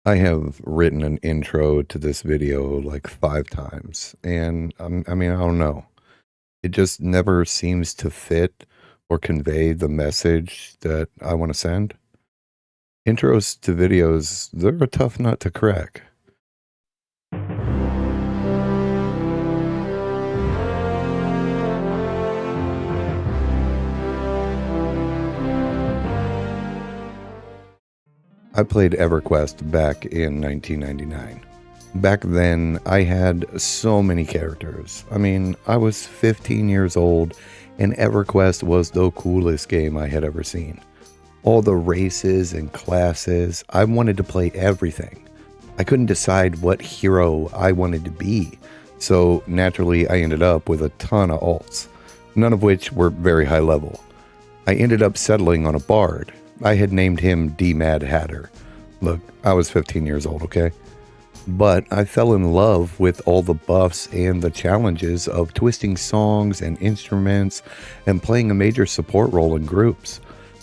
I have written an intro to this video like 5 times, and I mean, I don't know. It just never seems to fit or convey the message that I want to send. Intros to videos, they're a tough nut to crack. I played Everquest back in 1999. Back then, I had so many characters. I mean, I was 15 years old, and Everquest was the coolest game I had ever seen. All the races and classes, I wanted to play everything. I couldn't decide what hero I wanted to be, so naturally I ended up with a ton of alts, none of which were very high level. I ended up settling on a bard. I had named him D-Mad Hatter. Look, I was 15 years old, okay? But I fell in love with all the buffs and the challenges of twisting songs and instruments and playing a major support role in groups.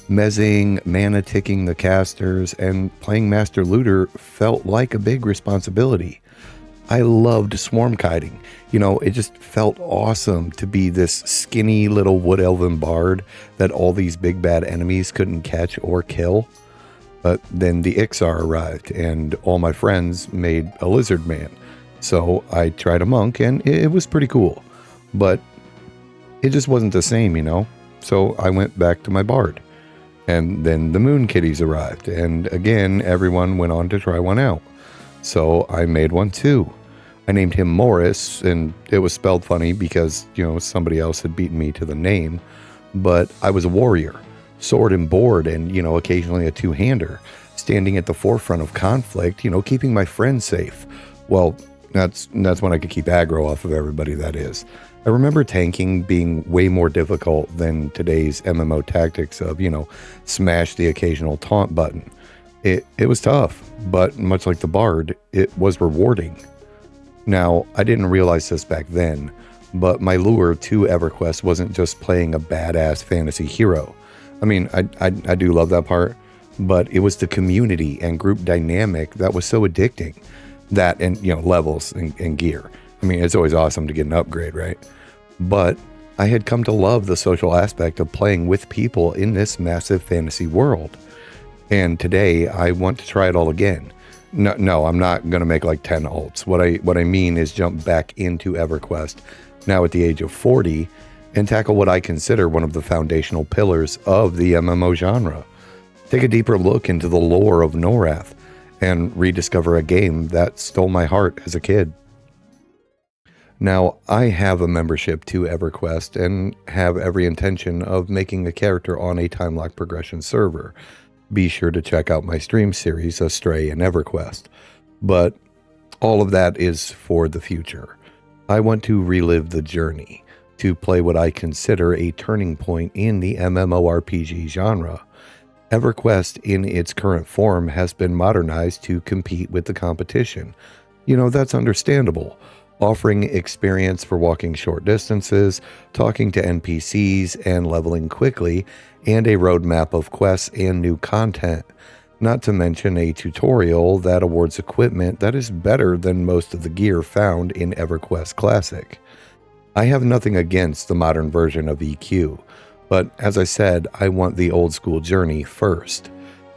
Mezzing, mana ticking the casters, and playing Master Looter felt like a big responsibility. I loved swarm kiting. It just felt awesome to be this skinny little wood elven bard that all these big bad enemies couldn't catch or kill. But then the Iksar arrived, and all my friends made a lizard man. So I tried a monk, and it was pretty cool. But it just wasn't the same. So I went back to my bard. And then the moon kitties arrived, and again, everyone went on to try one out. So I made one too. I named him Morris, and it was spelled funny because, somebody else had beaten me to the name. But I was a warrior, sword and board, and, occasionally a two-hander, standing at the forefront of conflict, keeping my friends safe. Well, that's when I could keep aggro off of everybody, that is. I remember tanking being way more difficult than today's MMO tactics of, smash the occasional taunt button. It was tough, but much like the Bard, it was rewarding. Now, I didn't realize this back then, but my lure to EverQuest wasn't just playing a badass fantasy hero. I mean, I do love that part, but it was the community and group dynamic that was so addicting. That and, levels and gear. I mean, it's always awesome to get an upgrade, right? But I had come to love the social aspect of playing with people in this massive fantasy world. And today I want to try it all again. No, I'm not going to make like 10 alts. What I mean is jump back into EverQuest now at the age of 40 and tackle what I consider one of the foundational pillars of the MMO genre. Take a deeper look into the lore of Norrath and rediscover a game that stole my heart as a kid. Now, I have a membership to EverQuest and have every intention of making a character on a time lock progression server. Be sure to check out my stream series, Astray and EverQuest. But all of that is for the future. I want to relive the journey, to play what I consider a turning point in the MMORPG genre. EverQuest in its current form has been modernized to compete with the competition. That's understandable. Offering experience for walking short distances, talking to NPCs, and leveling quickly, and a roadmap of quests and new content. Not to mention a tutorial that awards equipment that is better than most of the gear found in EverQuest Classic. I have nothing against the modern version of EQ, but as I said, I want the old school journey first.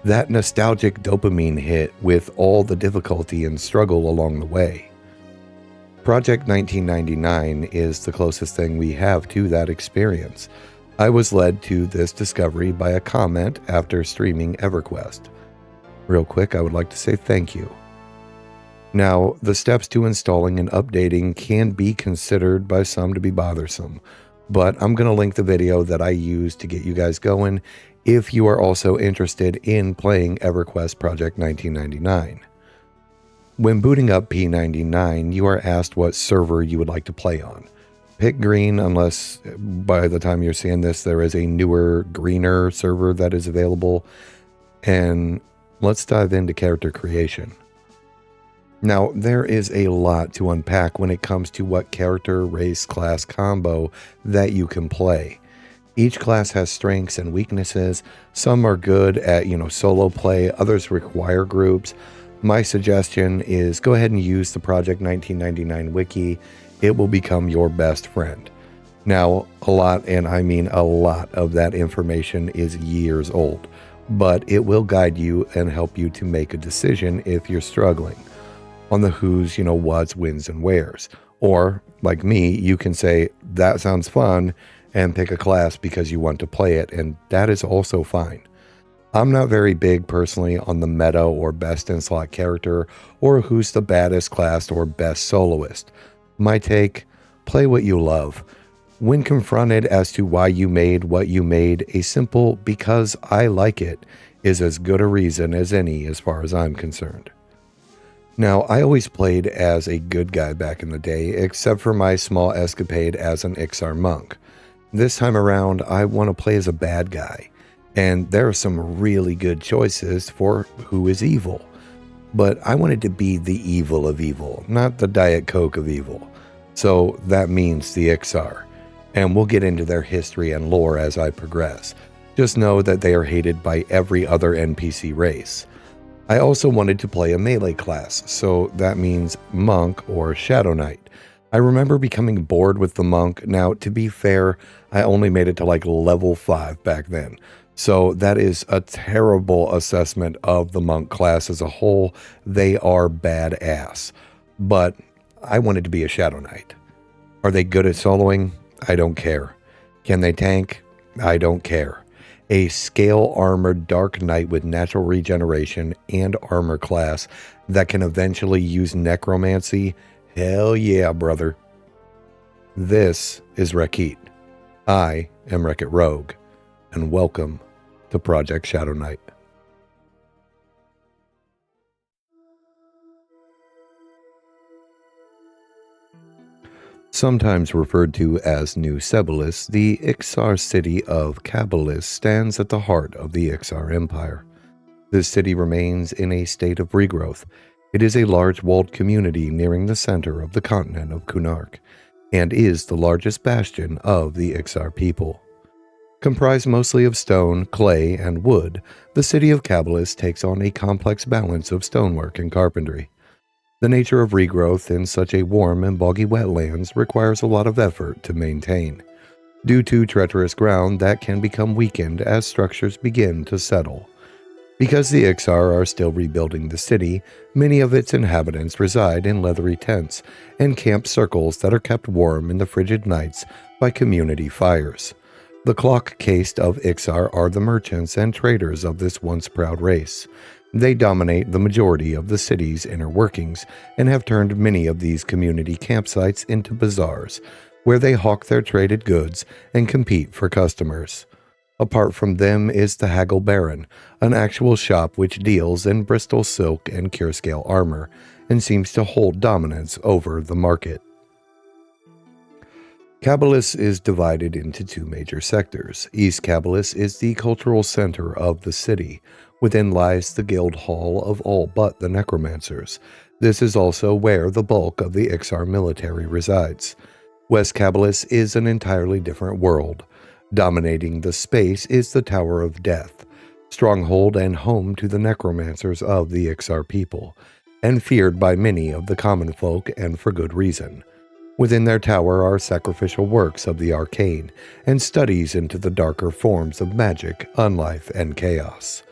That nostalgic dopamine hit with all the difficulty and struggle along the way. Project 1999 is the closest thing we have to that experience. I was led to this discovery by a comment after streaming EverQuest. Real quick, I would like to say thank you. Now, the steps to installing and updating can be considered by some to be bothersome, but I'm going to link the video that I used to get you guys going if you are also interested in playing EverQuest Project 1999. When booting up P99, you are asked what server you would like to play on. Pick green unless by the time you're seeing this there is a newer, greener server that is available. And let's dive into character creation. Now, there is a lot to unpack when it comes to what character, race, class combo that you can play. Each class has strengths and weaknesses. Some are good at, solo play, others require groups. My suggestion is go ahead and use the Project 1999 Wiki. It will become your best friend. Now, a lot, and I mean a lot, of that information is years old, but it will guide you and help you to make a decision if you're struggling on the who's, what's, wins, and wheres. Or, like me, you can say, that sounds fun, and pick a class because you want to play it, and that is also fine. I'm not very big personally on the meta or best in slot character or who's the baddest class or best soloist. My take, play what you love. When confronted as to why you made what you made, a simple because I like it is as good a reason as any as far as I'm concerned. Now, I always played as a good guy back in the day, except for my small escapade as an Iksar monk. This time around, I want to play as a bad guy. And there are some really good choices for who is evil. But I wanted to be the evil of evil, not the Diet Coke of evil. So that means the Iksar. And we'll get into their history and lore as I progress. Just know that they are hated by every other NPC race. I also wanted to play a melee class, so that means monk or shadow knight. I remember becoming bored with the monk. Now, to be fair, I only made it to like level 5 back then. So that is a terrible assessment of the monk class as a whole. They are badass. But I wanted to be a shadow knight. Are they good at soloing? I don't care. Can they tank? I don't care. A scale armored dark knight with natural regeneration and armor class that can eventually use necromancy? Hell yeah, brother. This is Rekit. I am Rekit Rogue, and welcome to Project Shadow Knight. Sometimes referred to as New Cabilis, the Iksar city of Cabilis stands at the heart of the Iksar Empire. This city remains in a state of regrowth. It is a large walled community nearing the center of the continent of Kunark, and is the largest bastion of the Iksar people. Comprised mostly of stone, clay, and wood, the city of Cabilis takes on a complex balance of stonework and carpentry. The nature of regrowth in such a warm and boggy wetlands requires a lot of effort to maintain, due to treacherous ground that can become weakened as structures begin to settle. Because the Iksar are still rebuilding the city, many of its inhabitants reside in leathery tents and camp circles that are kept warm in the frigid nights by community fires. The clock caste of Iksar are the merchants and traders of this once proud race. They dominate the majority of the city's inner workings and have turned many of these community campsites into bazaars, where they hawk their traded goods and compete for customers. Apart from them is the Haggle Baron, an actual shop which deals in Bristol silk and curescale armor, and seems to hold dominance over the market. Cabilis is divided into two major sectors. East Cabilis is the cultural center of the city. Within lies the guild hall of all but the necromancers. This is also where the bulk of the Iksar military resides. West Cabilis is an entirely different world. Dominating the space is the Tower of Death, stronghold and home to the necromancers of the Iksar people, and feared by many of the common folk, and for good reason. Within their tower are sacrificial works of the arcane, and studies into the darker forms of magic, unlife, and chaos.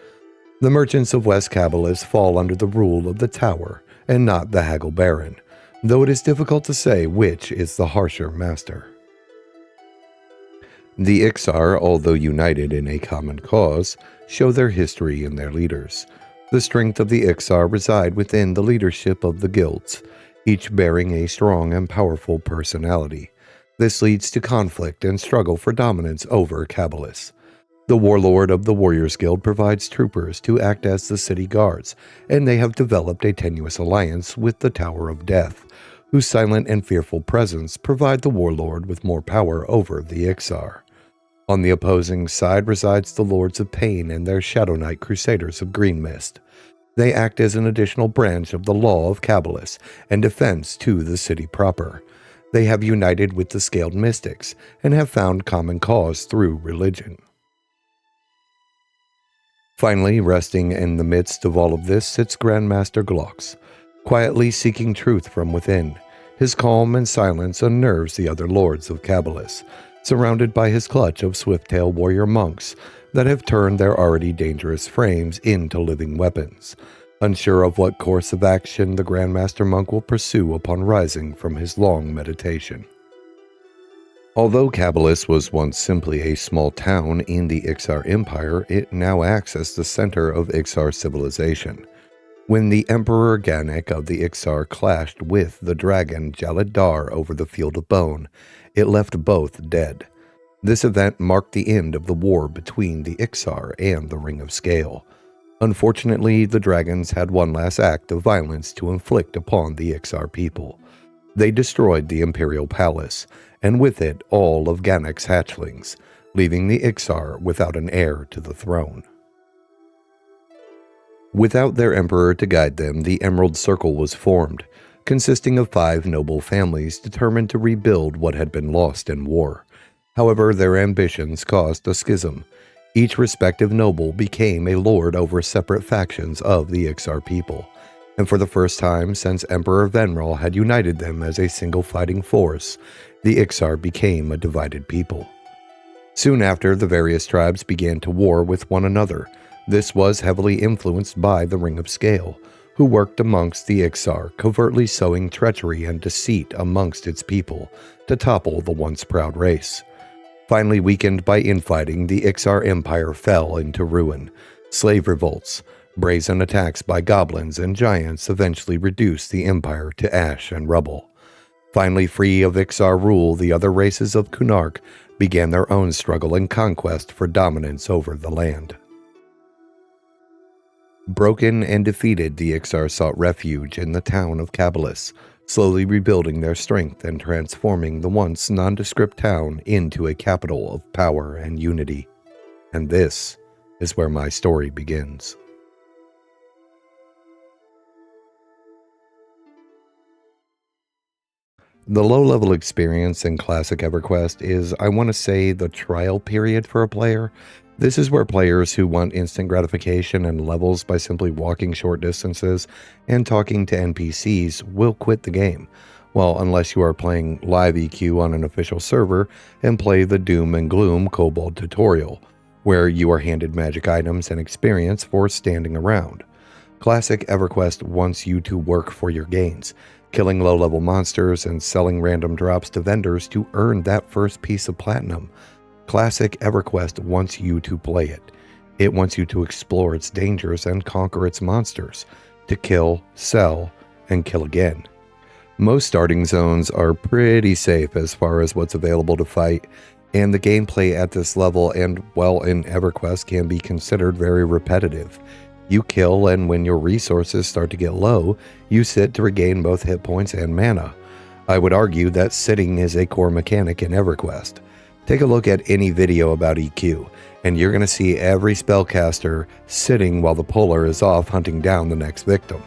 The merchants of West Cabilis fall under the rule of the tower, and not the Haggle Baron, though it is difficult to say which is the harsher master. The Iksar, although united in a common cause, show their history in their leaders. The strength of the Iksar reside within the leadership of the guilds, each bearing a strong and powerful personality. This leads to conflict and struggle for dominance over Cabilis. The warlord of the Warriors Guild provides troopers to act as the city guards, and they have developed a tenuous alliance with the Tower of Death, whose silent and fearful presence provide the warlord with more power over the Iksar. On the opposing side resides the Lords of Pain and their Shadow Knight Crusaders of Green Mist. They act as an additional branch of the law of Cabilis and defense to the city proper. They have united with the Scaled Mystics and have found common cause through religion. Finally, resting in the midst of all of this sits Grandmaster Glox, quietly seeking truth from within. His calm and silence unnerves the other lords of Cabilis, surrounded by his clutch of swift-tail warrior monks that have turned their already dangerous frames into living weapons, unsure of what course of action the Grandmaster Monk will pursue upon rising from his long meditation. Although Cabilis was once simply a small town in the Iksar Empire, it now acts as the center of Iksar civilization. When the Emperor Ganek of the Iksar clashed with the dragon Jaladar over the Field of Bone, it left both dead. This event marked the end of the war between the Iksar and the Ring of Scale. Unfortunately, the dragons had one last act of violence to inflict upon the Iksar people. They destroyed the Imperial Palace, and with it all of Ganek's hatchlings, leaving the Iksar without an heir to the throne. Without their emperor to guide them, the Emerald Circle was formed, consisting of 5 noble families determined to rebuild what had been lost in war. However, their ambitions caused a schism. Each respective noble became a lord over separate factions of the Iksar people, and for the first time since Emperor Venral had united them as a single fighting force, the Iksar became a divided people. Soon after, the various tribes began to war with one another. This was heavily influenced by the Ring of Scale, who worked amongst the Iksar, covertly sowing treachery and deceit amongst its people to topple the once proud race. Finally weakened by infighting, the Iksar Empire fell into ruin. Slave revolts, brazen attacks by goblins and giants eventually reduced the empire to ash and rubble. Finally free of Iksar rule, the other races of Kunark began their own struggle and conquest for dominance over the land. Broken and defeated, the Iksar sought refuge in the town of Cabilis, slowly rebuilding their strength and transforming the once nondescript town into a capital of power and unity. And this is where my story begins. The low-level experience in classic Everquest is, I want to say, the trial period for a player. This is where players who want instant gratification and levels by simply walking short distances and talking to NPCs will quit the game. Well, unless you are playing live EQ on an official server and play the Doom and Gloom Kobold tutorial, where you are handed magic items and experience for standing around. Classic Everquest wants you to work for your gains, killing low-level monsters and selling random drops to vendors to earn that first piece of platinum. Classic Everquest wants you to play it. It wants you to explore its dangers and conquer its monsters, to kill, sell, and kill again. Most starting zones are pretty safe as far as what's available to fight, and the gameplay at this level and, well, in Everquest can be considered very repetitive. You kill, and when your resources start to get low, you sit to regain both hit points and mana. I would argue that sitting is a core mechanic in Everquest. Take a look at any video about EQ, and you're going to see every spellcaster sitting while the puller is off hunting down the next victim.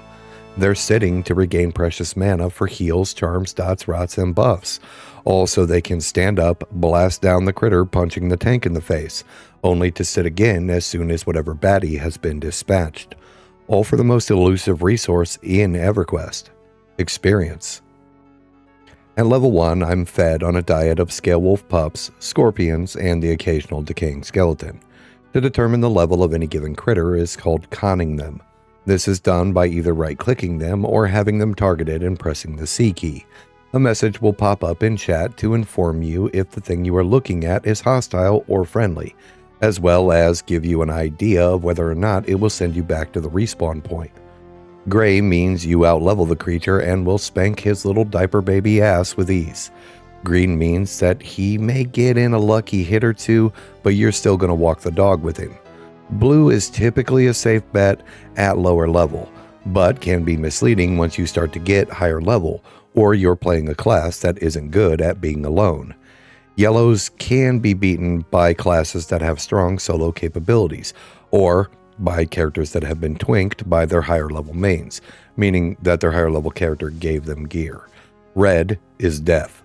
They're sitting to regain precious mana for heals, charms, dots, rots, and buffs. Also, they can stand up, blast down the critter punching the tank in the face, only to sit again as soon as whatever baddie has been dispatched. All for the most elusive resource in Everquest: experience. At level 1, I'm fed on a diet of scale wolf pups, scorpions, and the occasional decaying skeleton. To determine the level of any given critter is called conning them. This is done by either right-clicking them or having them targeted and pressing the C key. A message will pop up in chat to inform you if the thing you are looking at is hostile or friendly, as well as give you an idea of whether or not it will send you back to the respawn point. Gray means you outlevel the creature and will spank his little diaper baby ass with ease. Green means that he may get in a lucky hit or two, but you're still going to walk the dog with him. Blue is typically a safe bet at lower level, but can be misleading once you start to get higher level, or you're playing a class that isn't good at being alone. Yellows can be beaten by classes that have strong solo capabilities, or by characters that have been twinked by their higher level mains, meaning that their higher level character gave them gear. Red is death.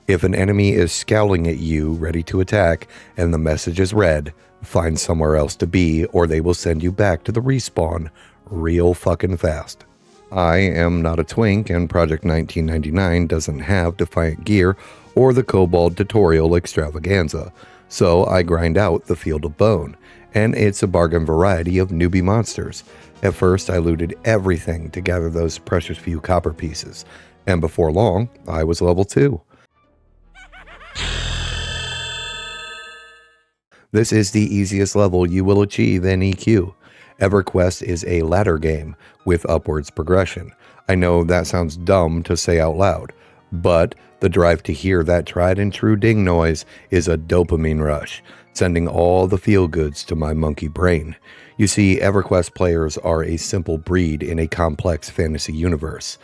If an enemy is scowling at you, ready to attack, and the message is red, Find somewhere else to be, or they will send you back to the respawn real fucking fast. I am not a twink, and Project 1999 doesn't have Defiant Gear or the Kobold tutorial extravaganza, so I grind out the Field of Bone, and it's a bargain variety of newbie monsters. At first, I looted everything to gather those precious few copper pieces, and before long, I was level 2. This is the easiest level you will achieve in EQ. Everquest is a ladder game with upwards progression. I know that sounds dumb to say out loud, but the drive to hear that tried and true ding noise is a dopamine rush, sending all the feel-goods to my monkey brain. You see, Everquest players are a simple breed in a complex fantasy universe.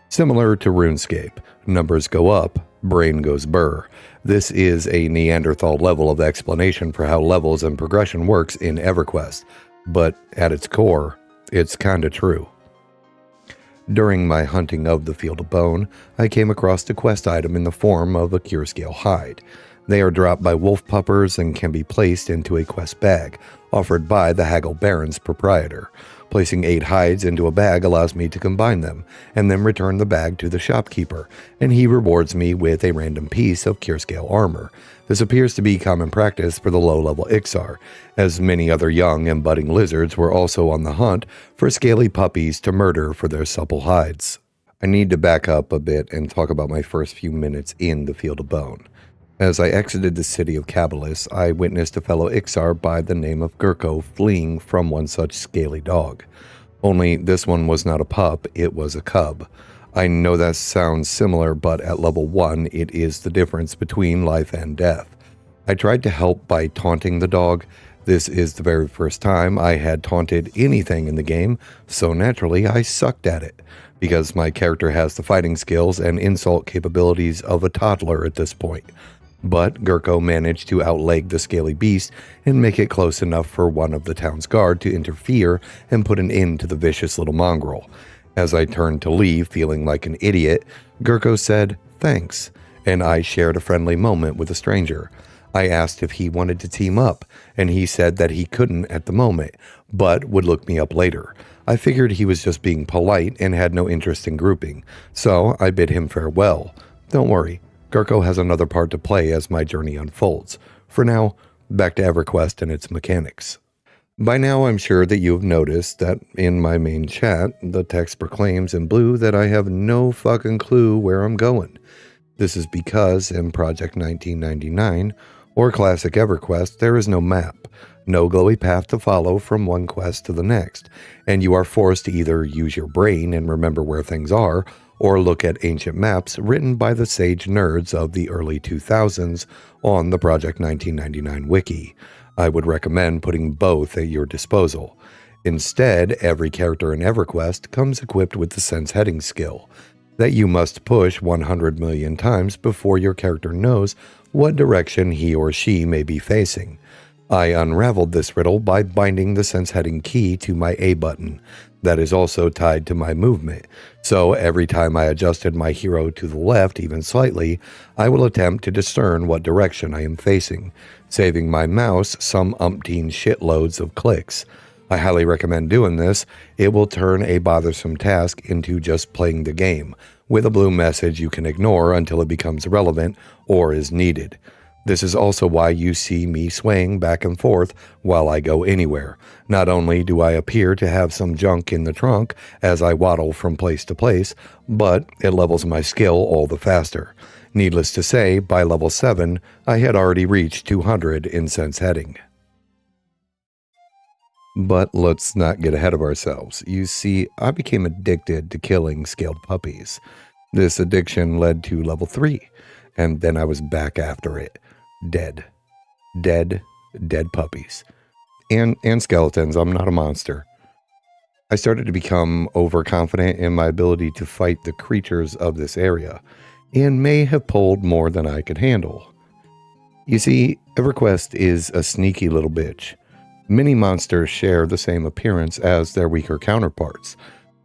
Similar to RuneScape, numbers go up, brain goes burr. This is a Neanderthal level of explanation for how levels and progression works in Everquest, but at its core, it's kinda true. During my hunting of the Field of Bone, I came across a quest item in the form of a cure scale hide. They are dropped by wolf puppers and can be placed into a quest bag, offered by the Haggle Baron's proprietor. Placing 8 hides into a bag allows me to combine them, and then return the bag to the shopkeeper, and he rewards me with a random piece of cure scale armor. This appears to be common practice for the low-level Iksar, as many other young and budding lizards were also on the hunt for scaly puppies to murder for their supple hides. I need to back up a bit and talk about my first few minutes in the Field of Bone. As I exited the city of Cabilis, I witnessed a fellow Iksar by the name of Gurko fleeing from one such scaly dog. Only this one was not a pup, it was a cub. I know that sounds similar, but at level 1, it is the difference between life and death. I tried to help by taunting the dog. This is the very first time I had taunted anything in the game, so naturally I sucked at it, because my character has the fighting skills and insult capabilities of a toddler at this point. But Gurko managed to outleg the scaly beast and make it close enough for one of the town's guard to interfere and put an end to the vicious little mongrel. As I turned to leave feeling like an idiot, Gurko said, "Thanks," and I shared a friendly moment with a stranger. I asked if he wanted to team up, and he said that he couldn't at the moment, but would look me up later. I figured he was just being polite and had no interest in grouping, so I bid him farewell. Don't worry, Gurko has another part to play as my journey unfolds. For now, back to Everquest and its mechanics. By now, I'm sure that you have noticed that in my main chat, the text proclaims in blue that I have no fucking clue where I'm going. This is because in Project 1999, or Classic Everquest, there is no map, no glowy path to follow from one quest to the next, and you are forced to either use your brain and remember where things are, or look at ancient maps written by the sage nerds of the early 2000s on the Project 1999 Wiki. I would recommend putting both at your disposal. Instead, every character in Everquest comes equipped with the sense heading skill that you must push 100 million times before your character knows what direction he or she may be facing. I unraveled this riddle by binding the sense heading key to my A button. That is also tied to my movement, so every time I adjusted my hero to the left even slightly, I will attempt to discern what direction I am facing, saving my mouse some umpteen shitloads of clicks. I highly recommend doing this. It will turn a bothersome task into just playing the game, with a blue message you can ignore until it becomes relevant or is needed. This is also why you see me swaying back and forth while I go anywhere. Not only do I appear to have some junk in the trunk as I waddle from place to place, but it levels my skill all the faster. Needless to say, by level 7, I had already reached 200 in sense heading. But let's not get ahead of ourselves. You see, I became addicted to killing scaled puppies. This addiction led to level 3, and then I was back after it. Dead puppies. And skeletons. I'm not a monster. I started to become overconfident in my ability to fight the creatures of this area, and may have pulled more than I could handle. You see, Everquest is a sneaky little bitch. Many monsters share the same appearance as their weaker counterparts.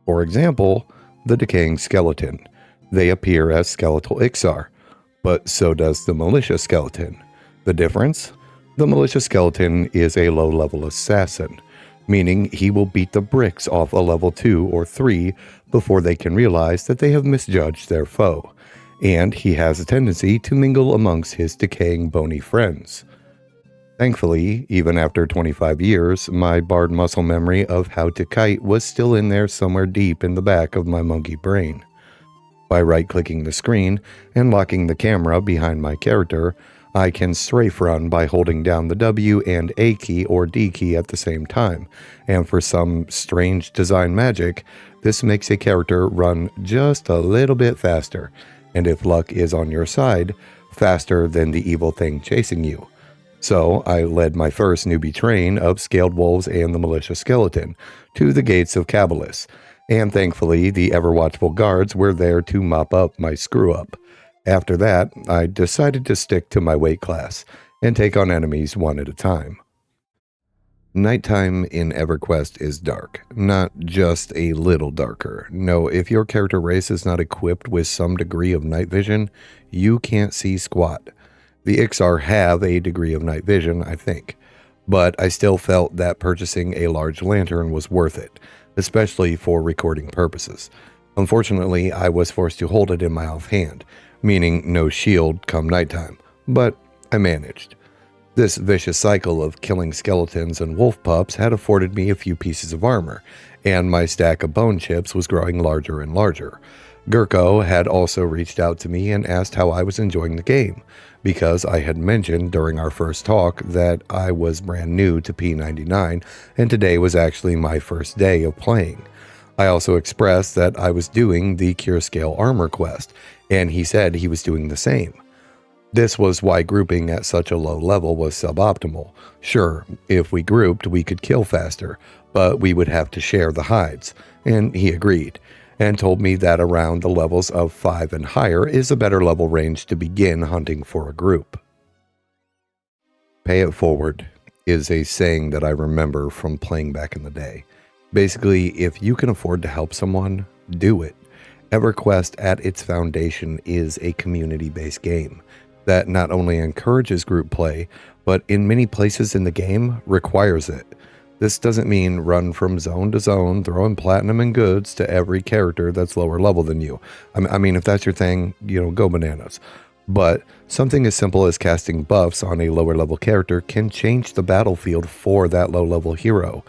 For example, the decaying skeleton. They appear as skeletal Iksar, but so does the militia skeleton. The difference? The militia skeleton is a low-level assassin, meaning he will beat the bricks off a level 2 or 3 before they can realize that they have misjudged their foe, and he has a tendency to mingle amongst his decaying bony friends. Thankfully, even after 25 years, my barred muscle memory of how to kite was still in there somewhere deep in the back of my monkey brain. By right-clicking the screen and locking the camera behind my character, I can strafe run by holding down the W and A key or D key at the same time, and for some strange design magic, this makes a character run just a little bit faster, and if luck is on your side, faster than the evil thing chasing you. So I led my first newbie train of Scaled Wolves and the Militia Skeleton to the gates of Cabilis, and thankfully the ever-watchful guards were there to mop up my screw-up. After that, I decided to stick to my weight class and take on enemies one at a time. Nighttime in Everquest is dark, not just a little darker. No, if your character race is not equipped with some degree of night vision, you can't see squat. The Iksar have a degree of night vision, I think, but I still felt that purchasing a large lantern was worth it, especially for recording purposes. Unfortunately, I was forced to hold it in my offhand, meaning no shield come nighttime, but I managed. This vicious cycle of killing skeletons and wolf pups had afforded me a few pieces of armor, and my stack of bone chips was growing larger and larger. Gurko had also reached out to me and asked how I was enjoying the game, because I had mentioned during our first talk that I was brand new to P99, and today was actually my first day of playing. I also expressed that I was doing the Cure Scale Armor quest, and he said he was doing the same. This was why grouping at such a low level was suboptimal. Sure, if we grouped, we could kill faster, but we would have to share the hides, and he agreed, and told me that around the levels of 5 and higher is a better level range to begin hunting for a group. Pay it forward is a saying that I remember from playing back in the day. Basically, if you can afford to help someone, do it. Everquest at its foundation is a community-based game that not only encourages group play, but in many places in the game requires it. This doesn't mean run from zone to zone, throwing platinum and goods to every character that's lower level than you. I mean, if that's your thing, go bananas. But something as simple as casting buffs on a lower level character can change the battlefield for that low level hero,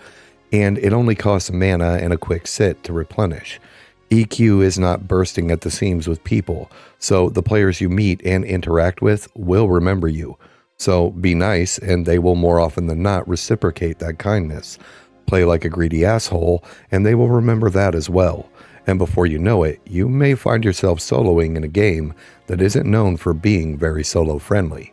and it only costs mana and a quick sit to replenish. EQ is not bursting at the seams with people, so the players you meet and interact with will remember you. So be nice, and they will more often than not reciprocate that kindness. Play like a greedy asshole, and they will remember that as well. And before you know it, you may find yourself soloing in a game that isn't known for being very solo-friendly.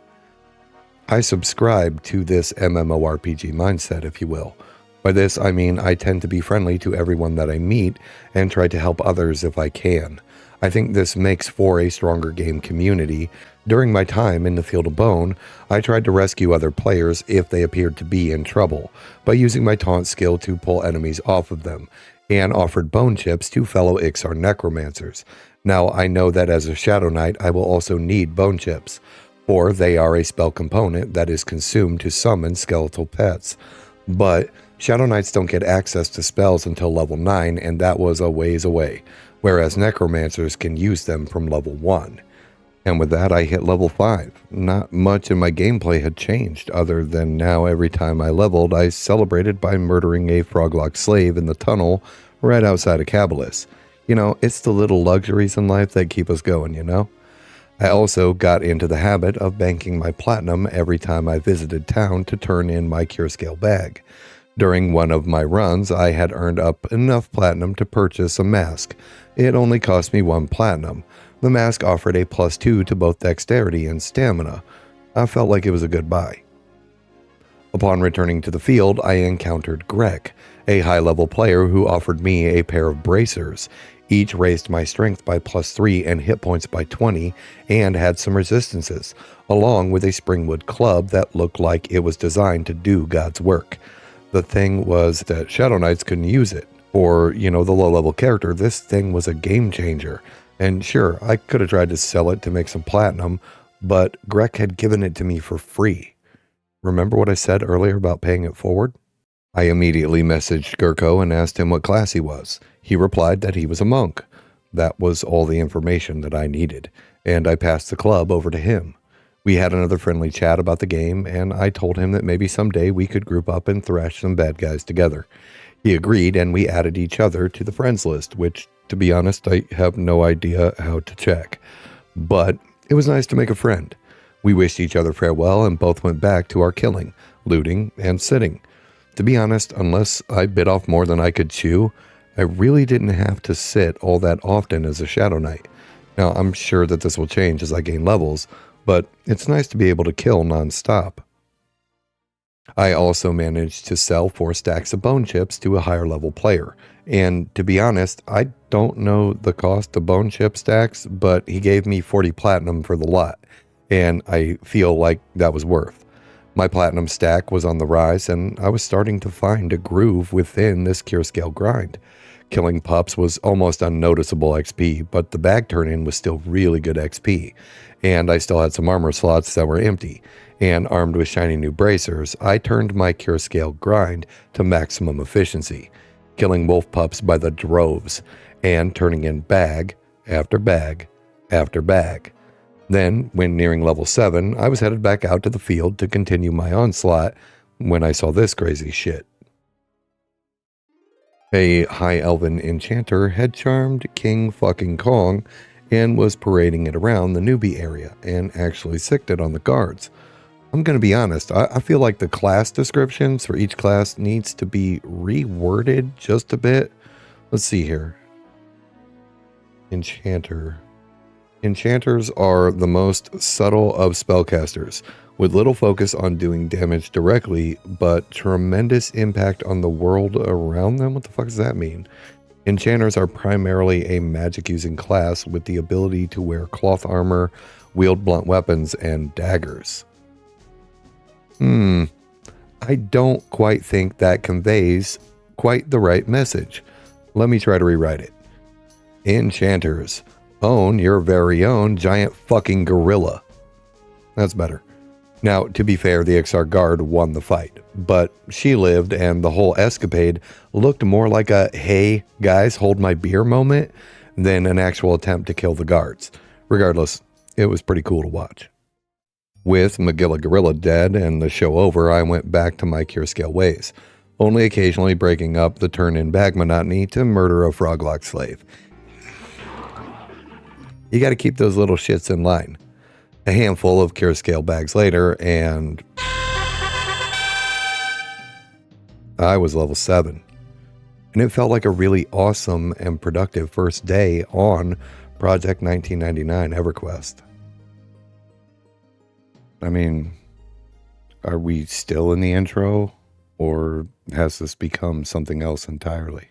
I subscribe to this MMORPG mindset, if you will. By this, I mean I tend to be friendly to everyone that I meet and try to help others if I can. I think this makes for a stronger game community. During my time in the Field of Bone, I tried to rescue other players if they appeared to be in trouble by using my taunt skill to pull enemies off of them, and offered bone chips to fellow Iksar necromancers. Now I know that as a Shadow Knight I will also need bone chips, for they are a spell component that is consumed to summon skeletal pets. But Shadow Knights don't get access to spells until level 9, and that was a ways away, whereas necromancers can use them from level 1. And with that I hit level 5. Not much in my gameplay had changed, other than now every time I leveled I celebrated by murdering a froglock slave in the tunnel right outside of Cabilis. It's the little luxuries in life that keep us going, I also got into the habit of banking my platinum every time I visited town to turn in my Cure Scale bag. During one of my runs, I had earned up enough platinum to purchase a mask. It only cost me 1 platinum. The mask offered a +2 to both dexterity and stamina. I felt like it was a good buy. Upon returning to the field, I encountered Greg, a high-level player who offered me a pair of bracers. Each raised my strength by +3 and hit points by 20, and had some resistances, along with a springwood club that looked like it was designed to do God's work. The thing was that Shadow Knights couldn't use it. For, the low-level character, this thing was a game changer. And sure, I could have tried to sell it to make some platinum, but Greg had given it to me for free. remember what I said earlier about paying it forward? I immediately messaged Gurko and asked him what class he was. He replied that he was a monk. That was all the information that I needed, and I passed the club over to him. We had another friendly chat about the game, and I told him that maybe someday we could group up and thrash some bad guys together. He agreed, and we added each other to the friends list, which, to be honest, I have no idea how to check. But it was nice to make a friend. We wished each other farewell and both went back to our killing, looting, and sitting. To be honest, unless I bit off more than I could chew, I really didn't have to sit all that often as a Shadow Knight. Now, I'm sure that this will change as I gain levels, but it's nice to be able to kill non-stop. I also managed to sell 4 stacks of bone chips to a higher level player. And to be honest, I don't know the cost of bone chip stacks, but he gave me 40 platinum for the lot, and I feel like that was worth. My platinum stack was on the rise, and I was starting to find a groove within this cure scale grind. Killing pups was almost unnoticeable XP, but the bag turn-in was still really good XP, and I still had some armor slots that were empty. And armed with shiny new bracers, I turned my cure scale grind to maximum efficiency, killing wolf pups by the droves, and turning in bag after bag after bag. Then, when nearing level 7, I was headed back out to the field to continue my onslaught when I saw this crazy shit. A high elven enchanter had charmed King fucking Kong and was parading it around the newbie area and actually sicked it on the guards. I'm going to be honest, I feel like the class descriptions for each class needs to be reworded just a bit. Let's see here. Enchanter. Enchanters are the most subtle of spellcasters, with little focus on doing damage directly, but tremendous impact on the world around them. What the fuck does that mean? Enchanters are primarily a magic-using class with the ability to wear cloth armor, wield blunt weapons, and daggers. I don't quite think that conveys quite the right message. Let me try to rewrite it. Enchanters, own your very own giant fucking gorilla. That's better. Now, to be fair, the Iksar guard won the fight, but she lived, and the whole escapade looked more like a "hey, guys, hold my beer" moment than an actual attempt to kill the guards. Regardless, it was pretty cool to watch. With Magilla Gorilla dead and the show over, I went back to my cure scale ways, only occasionally breaking up the turn-in bag monotony to murder a froglock slave. You gotta keep those little shits in line. A handful of cure scale bags later, and I was level 7. And it felt like a really awesome and productive first day on Project 1999 Everquest. I mean, are we still in the intro, or has this become something else entirely?